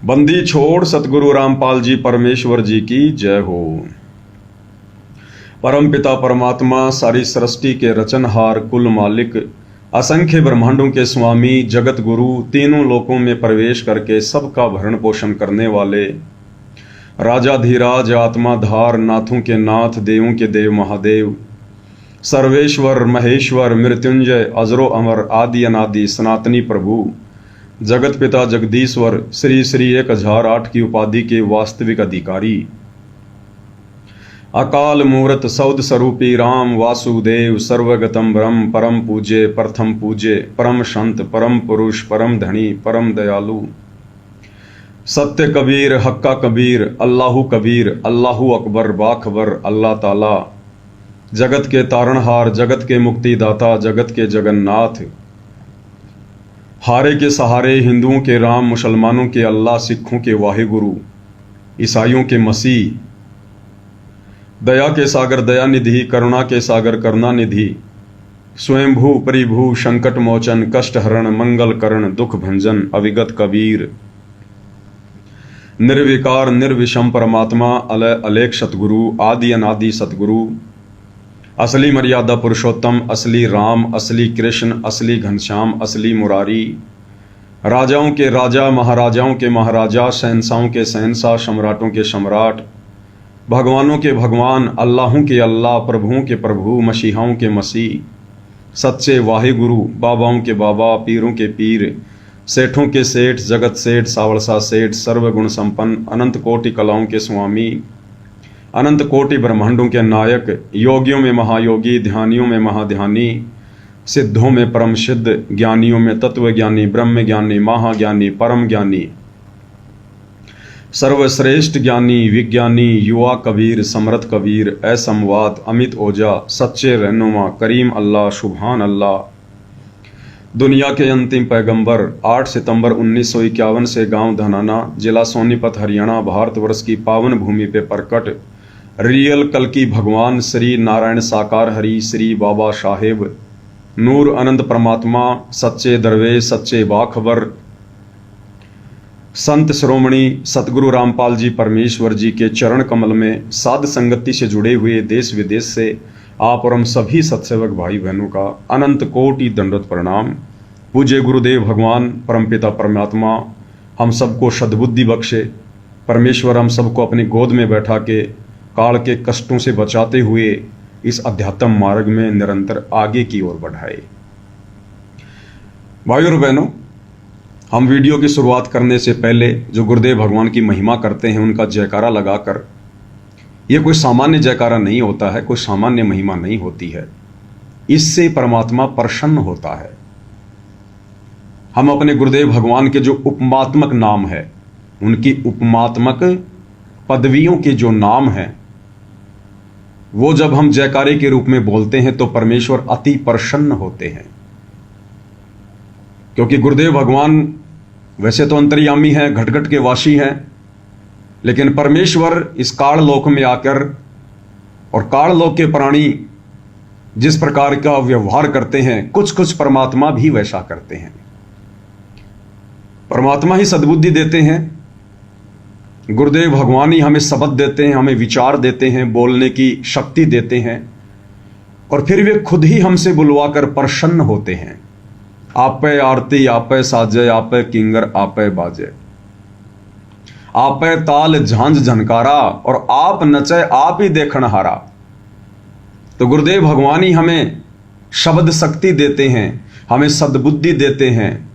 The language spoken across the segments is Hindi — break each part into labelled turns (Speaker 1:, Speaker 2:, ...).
Speaker 1: बंदी छोड़ सतगुरु रामपाल जी परमेश्वर जी की जय हो। परम पिता परमात्मा सारी सृष्टि के रचनहार कुल मालिक असंख्य ब्रह्मांडों के स्वामी जगत गुरु तीनों लोकों में प्रवेश करके सबका भरण पोषण करने वाले राजाधिराज आत्माधार नाथों के नाथ देवों के देव महादेव सर्वेश्वर महेश्वर मृत्युंजय अजरो अमर आदि अनादि सनातनी प्रभु जगत पिता जगदीश्वर श्री श्री 1008 की उपाधि के वास्तविक अधिकारी अकाल मूर्त सौद स्वरूपी राम वासुदेव सर्वगतम ब्रह्म परम पूज्य प्रथम पूज्य परम संत परम पुरुष परम धनी परम दयालु सत्य कबीर हक्का कबीर अल्लाहू अकबर बाखबर अल्लाह ताला जगत के तारणहार जगत के मुक्तिदाता जगत के जगन्नाथ हारे के सहारे हिंदुओं के राम मुसलमानों के अल्लाह सिखों के वाहिगुरु ईसाइयों के मसीह दया के सागर दया निधि करुणा के सागर करुणा निधि स्वयंभू परिभू संकट मोचन कष्ट हरण मंगल करण दुख भंजन अविगत कबीर निर्विकार निर्विषम परमात्मा अलय अलेख सतगुरु आदि अनादि सतगुरु असली मर्यादा पुरुषोत्तम असली राम असली कृष्ण असली घनश्याम असली मुरारी राजाओं के राजा महाराजाओं के महाराजा शहंशाहों के शहंशाह सम्राटों के सम्राट भगवानों के भगवान अल्लाहों के अल्लाह प्रभुओं के प्रभु मसीहाओं के मसीह सच्चे वाहिगुरु बाबाओं के बाबा पीरों के पीर सेठों के सेठ जगत सेठ सावलसा सेठ सर्वगुण संपन्न अनंत कोटि कलाओं के स्वामी अनंत कोटि ब्रह्मांडों के नायक योगियों में महायोगी ध्यानियों में महाध्यानी सिद्धों में परम सिद्ध ज्ञानियों में तत्वज्ञानी ब्रह्म ज्ञानी महाज्ञानी परम ज्ञानी सर्वश्रेष्ठ ज्ञानी विज्ञानी युवा कबीर समर्थ कबीर असमवात अमित ओजा सच्चे रहनुमा करीम अल्लाह सुभान अल्लाह दुनिया के अंतिम पैगंबर 8 सितंबर 1951 से गांव धनाना जिला सोनीपत हरियाणा भारतवर्ष की पावन भूमि पे प्रकट रियल कल की भगवान श्री नारायण साकार हरि श्री बाबा साहेब नूर आनंद परमात्मा सच्चे दरवेश सच्चे बाखबर संत श्रोमणी सतगुरु रामपाल जी परमेश्वर जी के चरण कमल में साध संगति से जुड़े हुए देश विदेश से आप और हम सभी सत्सेवक भाई बहनों का अनंत कोटि दंडवत प्रणाम। पूज्य गुरुदेव भगवान परमपिता परमात्मा हम सबको सद्बुद्धि बख्शे। परमेश्वर हम सबको अपनी गोद में बैठा के काल के कष्टों से बचाते हुए इस अध्यात्म मार्ग में निरंतर आगे की ओर बढ़ाए। भाइयों और बहनों, हम वीडियो की शुरुआत करने से पहले जो गुरुदेव भगवान की महिमा करते हैं उनका जयकारा लगाकर, यह कोई सामान्य जयकारा नहीं होता है, कोई सामान्य महिमा नहीं होती है, इससे परमात्मा प्रसन्न होता है। हम अपने गुरुदेव भगवान के जो उपमात्मक नाम है, उनकी उपमात्मक पदवियों के जो नाम हैं, वो जब हम जयकारे के रूप में बोलते हैं तो परमेश्वर अति प्रसन्न होते हैं। क्योंकि गुरुदेव भगवान वैसे तो अंतर्यामी हैं, घट घट के वासी हैं, लेकिन परमेश्वर इस काल लोक में आकर और काल लोक के प्राणी जिस प्रकार का व्यवहार करते हैं, कुछ कुछ परमात्मा भी वैसा करते हैं। परमात्मा ही सद्बुद्धि देते हैं, गुरुदेव भगवान ही हमें शब्द देते हैं, हमें विचार देते हैं, बोलने की शक्ति देते हैं, और फिर वे खुद ही हमसे बुलवाकर प्रसन्न होते हैं। आपे आरती आपे साजे आपे किंगर आपे बाजे आपे ताल झांझ झनकारा और आप नचे आप ही देखण हारा। तो गुरुदेव भगवान ही हमें शब्द शक्ति देते हैं, हमें सद्बुद्धि देते हैं,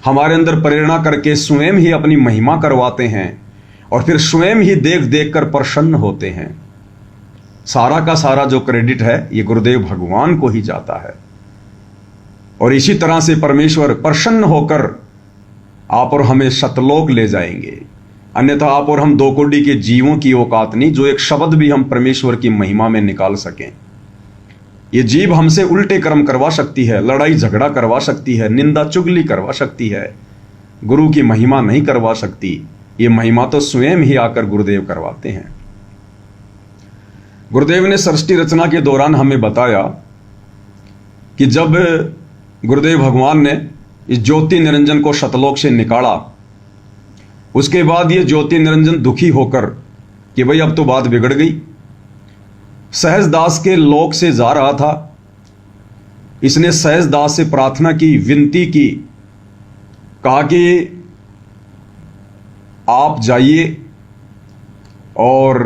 Speaker 1: हमारे अंदर प्रेरणा करके स्वयं ही अपनी महिमा करवाते हैं और फिर स्वयं ही देख देख कर प्रसन्न होते हैं। सारा का सारा जो क्रेडिट है ये गुरुदेव भगवान को ही जाता है। और इसी तरह से परमेश्वर प्रसन्न होकर आप और हमें सतलोक ले जाएंगे। अन्यथा आप और हम दो कोटि के जीवों की औकात नहीं जो एक शब्द भी हम परमेश्वर की महिमा में निकाल सकें। ये जीव हमसे उल्टे कर्म करवा सकती है, लड़ाई झगड़ा करवा सकती है, निंदा चुगली करवा सकती है, गुरु की महिमा नहीं करवा सकती। ये महिमा तो स्वयं ही आकर गुरुदेव करवाते हैं। गुरुदेव ने सृष्टि रचना के दौरान हमें बताया कि जब गुरुदेव भगवान ने इस ज्योति निरंजन को सतलोक से निकाला, उसके बाद ये ज्योति निरंजन दुखी होकर कि भाई अब तो बात बिगड़ गई, सहजदास के लोक से जा रहा था। इसने सहजदास से प्रार्थना की, विनती की, कहा कि आप जाइए और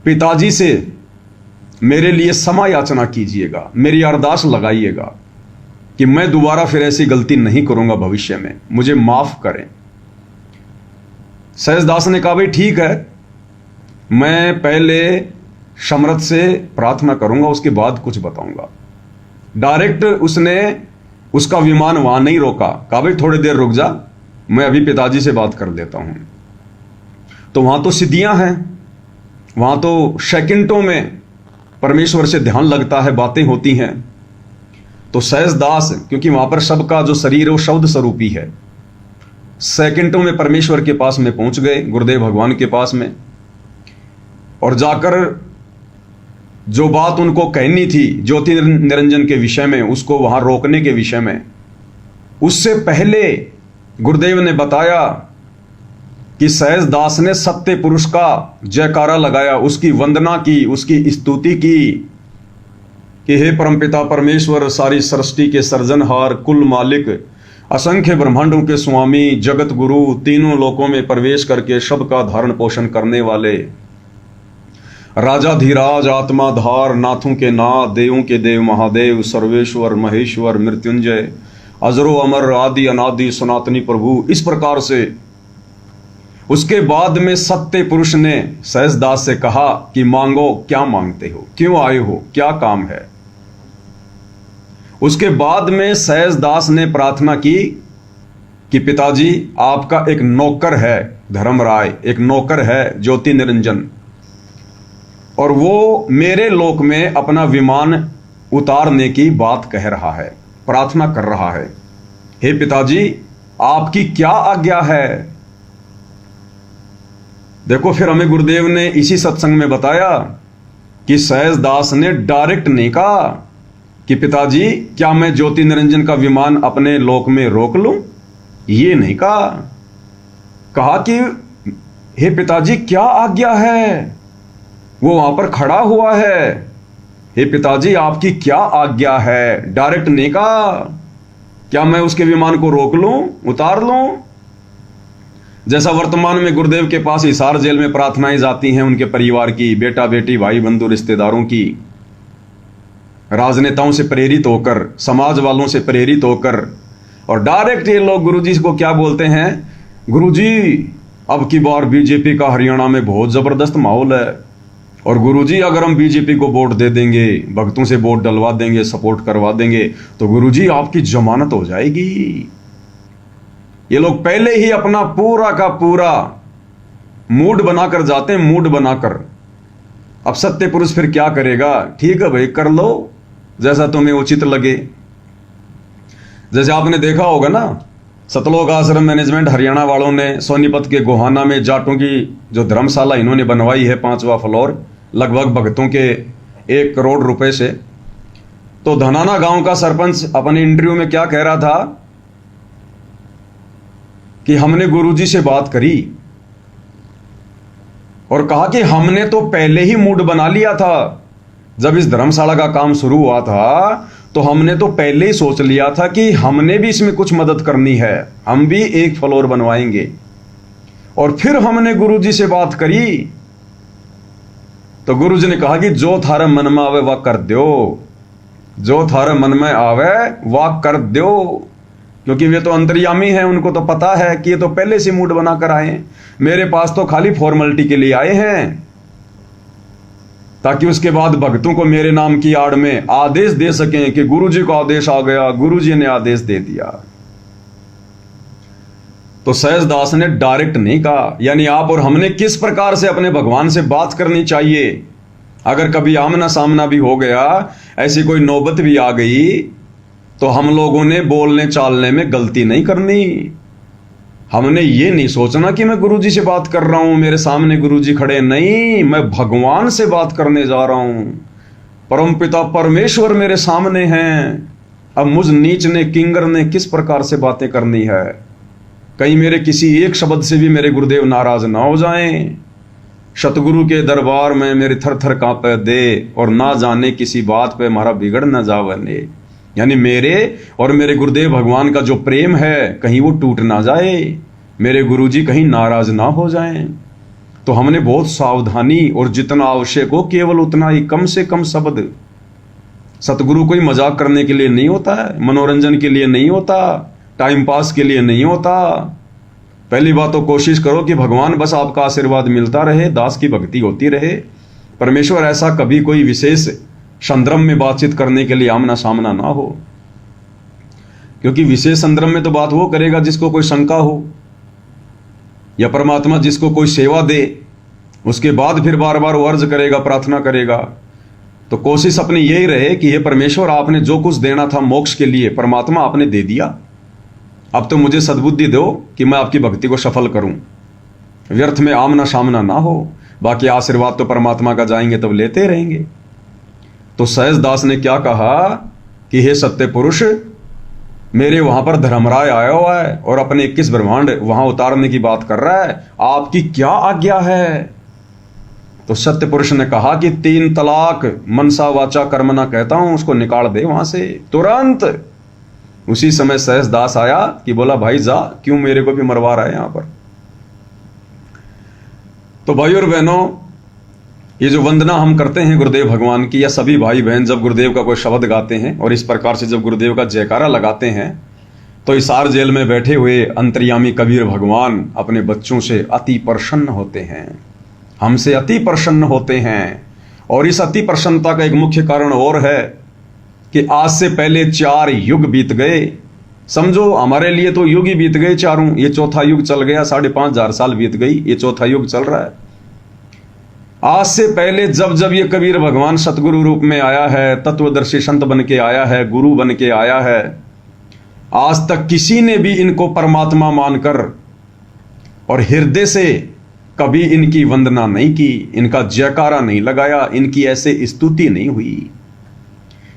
Speaker 1: पिताजी से मेरे लिए क्षमा याचना कीजिएगा, मेरी अरदास लगाइएगा कि मैं दोबारा फिर ऐसी गलती नहीं करूंगा भविष्य में, मुझे माफ करें। सहजदास ने कहा भाई ठीक है, मैं पहले समर्थ से प्रार्थना करूंगा, उसके बाद कुछ बताऊंगा। डायरेक्ट उसने उसका विमान वहां नहीं रोका, कहा भाई थोड़ी देर रुक जा, मैं अभी पिताजी से बात कर लेता हूं। तो वहां तो सिद्धियां हैं, वहां तो सेकंडों में परमेश्वर से ध्यान लगता है, बातें होती हैं। तो सहजदास, क्योंकि वहां पर सबका जो शरीर है वो शब्द स्वरूपी है, सेकंडों में परमेश्वर के पास में पहुंच गए, गुरुदेव भगवान के पास में, और जाकर जो बात उनको कहनी थी ज्योति निरंजन के विषय में, उसको वहां रोकने के विषय में, उससे पहले गुरुदेव ने बताया कि सहजदास ने सत्य पुरुष का जयकारा लगाया, उसकी वंदना की, उसकी स्तुति की कि हे परमपिता परमेश्वर, सारी सृष्टि के सर्जनहार, कुल मालिक, असंख्य ब्रह्मांडों के स्वामी, जगत गुरु, तीनों लोकों में प्रवेश करके सबका धारण पोषण करने वाले, राजाधिराज, आत्माधार, नाथों के नाथ, देवों के देव, महादेव, सर्वेश्वर, महेश्वर, मृत्युंजय, अजरो अमर, आदि अनादि, सनातनी प्रभु, इस प्रकार से। उसके बाद में सत्य पुरुष ने सहजदास से कहा कि मांगो, क्या मांगते हो, क्यों आए हो, क्या काम है। उसके बाद में सहजदास ने प्रार्थना की कि पिताजी आपका एक नौकर है धर्मराय, एक नौकर है ज्योति निरंजन, और वो मेरे लोक में अपना विमान उतारने की बात कह रहा है, प्रार्थना कर रहा है। हे पिताजी आपकी क्या आज्ञा है। देखो फिर हमें गुरुदेव ने इसी सत्संग में बताया कि सहजदास ने डायरेक्ट नहीं कहा कि पिताजी क्या मैं ज्योति निरंजन का विमान अपने लोक में रोक लूं, ये नहीं कहा। कहा कि हे पिताजी क्या आज्ञा है। वो वहां पर खड़ा हुआ है, हे पिताजी आपकी क्या आज्ञा है, डायरेक्ट नहीं कहा क्या मैं उसके विमान को रोक लूं, उतार लूं। जैसा वर्तमान में गुरुदेव के पास हिसार जेल में प्रार्थनाएं जाती हैं उनके परिवार की, बेटा बेटी, भाई बंधु, रिश्तेदारों की, राजनेताओं से प्रेरित होकर, समाज वालों से प्रेरित होकर, और डायरेक्ट ये लोग गुरुजी को क्या बोलते हैं, गुरुजी अब की बार बीजेपी का हरियाणा में बहुत जबरदस्त माहौल है, और गुरुजी अगर हम बीजेपी को वोट दे देंगे, भक्तों से वोट डलवा देंगे, सपोर्ट करवा देंगे, तो गुरुजी आपकी जमानत हो जाएगी। ये लोग पहले ही अपना पूरा का पूरा मूड बनाकर जाते हैं, मूड बनाकर। अब सत्य पुरुष फिर क्या करेगा, ठीक है भाई कर लो जैसा तुम्हें उचित लगे। जैसे आपने देखा होगा ना, सतलोक आश्रम मैनेजमेंट हरियाणा वालों ने सोनीपत के गोहाना में जाटों की जो धर्मशाला इन्होंने बनवाई है, 5वां फ्लोर, लगभग भक्तों के 1 करोड़ रुपए से। तो धनाना गांव का सरपंच अपने इंटरव्यू में क्या कह रहा था कि हमने गुरुजी से बात करी और कहा कि हमने तो पहले ही मूड बना लिया था, जब इस धर्मशाला का काम शुरू हुआ था तो हमने तो पहले ही सोच लिया था कि हमने भी इसमें कुछ मदद करनी है, हम भी 1 फ्लोर बनवाएंगे। और फिर हमने गुरुजी से बात करी तो गुरुजी ने कहा कि जो थारे मन में आवे वह कर दो, जो थारे मन में आवे वह कर दो, क्योंकि वे तो अंतर्यामी हैं, उनको तो पता है कि ये तो पहले से मूड बनाकर आए हैं, मेरे पास तो खाली फॉर्मेलिटी के लिए आए हैं, ताकि उसके बाद भक्तों को मेरे नाम की आड़ में आदेश दे सकें कि गुरुजी को आदेश आ गया, गुरुजी ने आदेश दे दिया। तो सहजदास ने डायरेक्ट नहीं कहा, यानी आप और हमने किस प्रकार से अपने भगवान से बात करनी चाहिए। अगर कभी आमना सामना भी हो गया, ऐसी कोई नौबत भी आ गई, तो हम लोगों ने बोलने चालने में गलती नहीं करनी। हमने ये नहीं सोचना कि मैं गुरुजी से बात कर रहा हूं, मेरे सामने गुरुजी खड़े, नहीं, मैं भगवान से बात करने जा रहा हूं, परमपिता परमेश्वर मेरे सामने हैं। अब मुझ नीच ने, किंगर ने किस प्रकार से बातें करनी है, कहीं मेरे किसी एक शब्द से भी मेरे गुरुदेव नाराज ना हो जाएं। सतगुरु के दरबार में मेरे थर थर कांपे दे, और ना जाने किसी बात पे हमारा बिगड़ न जावने। यानी मेरे और मेरे गुरुदेव भगवान का जो प्रेम है कहीं वो टूट ना जाए, मेरे गुरुजी कहीं नाराज ना हो जाएं। तो हमने बहुत सावधानी, और जितना आवश्यक हो केवल उतना ही, कम से कम शब्द। सतगुरु कोई मजाक करने के लिए नहीं होता है, मनोरंजन के लिए नहीं होता, टाइम पास के लिए नहीं होता। पहली बात तो कोशिश करो कि भगवान बस आपका आशीर्वाद मिलता रहे, दास की भक्ति होती रहे। परमेश्वर ऐसा कभी कोई विशेष संदर्भ में बातचीत करने के लिए आमना सामना ना हो, क्योंकि विशेष संदर्भ में तो बात वो करेगा जिसको कोई शंका हो, या परमात्मा जिसको कोई सेवा दे, उसके बाद फिर बार बार वो अर्ज करेगा, प्रार्थना करेगा। तो कोशिश अपनी यही रहे कि हे परमेश्वर, आपने जो कुछ देना था मोक्ष के लिए, परमात्मा आपने दे दिया, अब तो मुझे सद्बुद्धि दो कि मैं आपकी भक्ति को सफल करूं, व्यर्थ में आमना सामना ना हो। बाकी आशीर्वाद तो परमात्मा का जाएंगे तब लेते रहेंगे। तो सहज दास ने क्या कहा कि हे सत्य पुरुष, मेरे वहां पर धर्मराय आया हुआ है और अपने 21 ब्रह्मांड वहां उतारने की बात कर रहा है, आपकी क्या आज्ञा है? तो सत्य पुरुष ने कहा कि 3 तलाक मनसा वाचा कर्मना कहता हूं, उसको निकाल दे वहां से तुरंत। उसी समय सहज दास आया कि बोला, भाई जा, क्यों मेरे को भी मरवा रहा है यहां पर? तो भाई और बहनों, ये जो वंदना हम करते हैं गुरुदेव भगवान की, या सभी भाई बहन जब गुरुदेव का कोई शब्द गाते हैं और इस प्रकार से जब गुरुदेव का जयकारा लगाते हैं, तो हिसार जेल में बैठे हुए अंतर्यामी कबीर भगवान अपने बच्चों से अति प्रसन्न होते हैं, हमसे अति प्रसन्न होते हैं। और इस अति प्रसन्नता का एक मुख्य कारण और है कि आज से पहले 4 युग बीत गए। समझो हमारे लिए तो युग ही बीत गए चारों, ये चौथा युग चल गया, 5,500 साल बीत गई, ये चौथा युग चल रहा है। आज से पहले जब जब ये कबीर भगवान सतगुरु रूप में आया है, तत्वदर्शी संत बन के आया है, गुरु बन के आया है, आज तक किसी ने भी इनको परमात्मा मानकर और हृदय से कभी इनकी वंदना नहीं की, इनका जयकारा नहीं लगाया, इनकी ऐसे स्तुति नहीं हुई।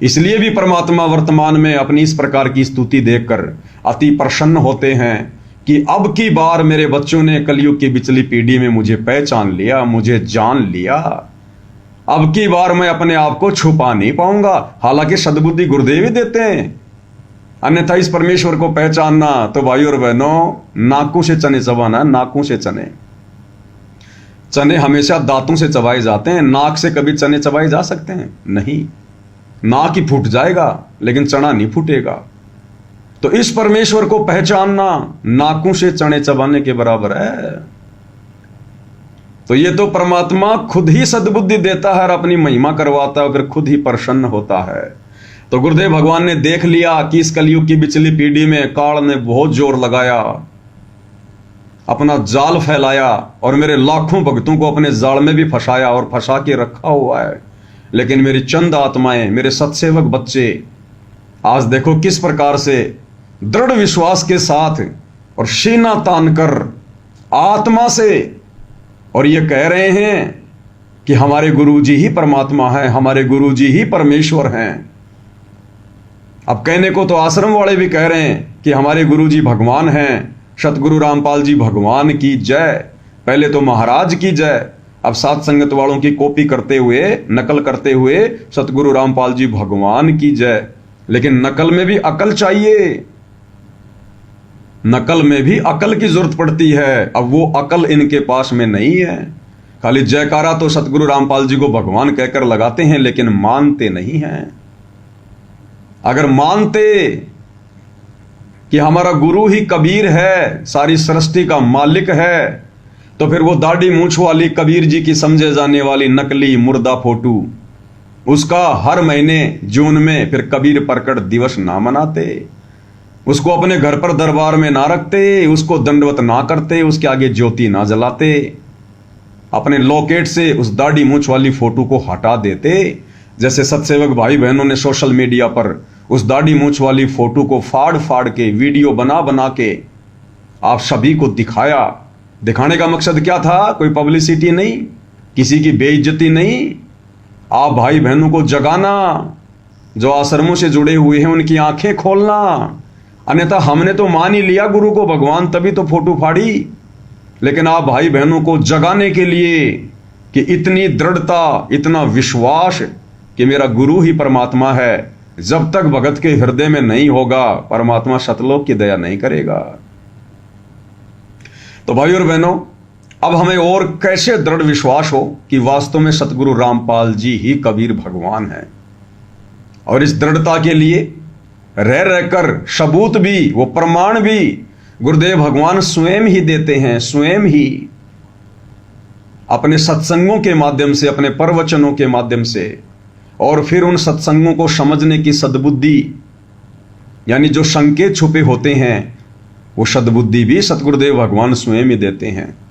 Speaker 1: इसलिए भी परमात्मा वर्तमान में अपनी इस प्रकार की स्तुति देखकर अति प्रसन्न होते हैं कि अब की बार मेरे बच्चों ने कलयुग की पिछली पीढ़ी में मुझे पहचान लिया, मुझे जान लिया। अब की बार मैं अपने आप को छुपा नहीं पाऊंगा। हालांकि सद्बुद्धि गुरुदेव ही देते हैं, अन्यथा इस परमेश्वर को पहचानना तो भाई और बहनों, नाकों से चने चबाना, नाकों से चने। चने हमेशा दांतों से चबाए जाते हैं, नाक से कभी चने चबाए जा सकते हैं? नहीं, नाक ही फूट जाएगा लेकिन चना नहीं फूटेगा। तो इस परमेश्वर को पहचानना नाकों से चने चबाने के बराबर है। तो ये तो परमात्मा खुद ही सद्बुद्धि देता है और अपनी महिमा करवाता है, अगर खुद ही प्रसन्न होता है। तो गुरुदेव भगवान ने देख लिया कि इस कलयुग की पिछली पीढ़ी में काल ने बहुत जोर लगाया, अपना जाल फैलाया और मेरे लाखों भक्तों को अपने जाल में भी फंसाया और फंसा के रखा हुआ है। लेकिन मेरी चंद आत्माएं, मेरे सत्सेवक बच्चे आज देखो किस प्रकार से दृढ़ विश्वास के साथ और सीना तान कर आत्मा से और ये कह रहे हैं कि हमारे गुरुजी ही परमात्मा है, हमारे गुरुजी ही परमेश्वर हैं। अब कहने को तो आश्रम वाले भी कह रहे हैं कि हमारे गुरुजी भगवान हैं। सतगुरु रामपाल जी भगवान की जय, पहले तो महाराज की जय। अब साथ संगत वालों की कॉपी करते हुए, नकल करते हुए सतगुरु रामपाल जी भगवान की जय। लेकिन नकल में भी अकल चाहिए, नकल में भी अकल की जरूरत पड़ती है। अब वो अकल इनके पास में नहीं है। खाली जयकारा तो सतगुरु रामपाल जी को भगवान कहकर लगाते हैं, लेकिन मानते नहीं हैं। अगर मानते कि हमारा गुरु ही कबीर है, सारी सृष्टि का मालिक है, तो फिर वो दाढ़ी मूंछ वाली कबीर जी की समझे जाने वाली नकली मुर्दा फोटो, उसका हर महीने जून में फिर कबीर प्रकट दिवस ना मनाते, उसको अपने घर पर दरबार में ना रखते, उसको दंडवत ना करते, उसके आगे ज्योति ना जलाते, अपने लॉकेट से उस दाढ़ी मूंछ वाली फोटो को हटा देते। जैसे सत्सेवक भाई बहनों ने सोशल मीडिया पर उस दाढ़ी मूंछ वाली फोटो को फाड़ फाड़ के वीडियो बना बना के आप सभी को दिखाया। दिखाने का मकसद क्या था? कोई पब्लिसिटी नहीं, किसी की बेइज्जती नहीं, आप भाई बहनों को जगाना, जो आश्रमों से जुड़े हुए हैं उनकी आंखें खोलना, अन्यथा हमने तो मान ही लिया गुरु को भगवान, तभी तो फोटो फाड़ी। लेकिन आप भाई बहनों को जगाने के लिए कि इतनी दृढ़ता, इतना विश्वास कि मेरा गुरु ही परमात्मा है, जब तक भगत के हृदय में नहीं होगा परमात्मा सतलोक की दया नहीं करेगा। तो भाई और बहनों, अब हमें और कैसे दृढ़ विश्वास हो कि वास्तव में सतगुरु रामपाल जी ही कबीर भगवान हैं। और इस दृढ़ता के लिए रह रहकर सबूत भी, वो प्रमाण भी गुरुदेव भगवान स्वयं ही देते हैं, स्वयं ही अपने सत्संगों के माध्यम से, अपने प्रवचनों के माध्यम से, और फिर उन सत्संगों को समझने की सद्बुद्धि, यानी जो संकेत छुपे होते हैं वो सद्बुद्धि भी सतगुरुदेव भगवान स्वयं ही देते हैं।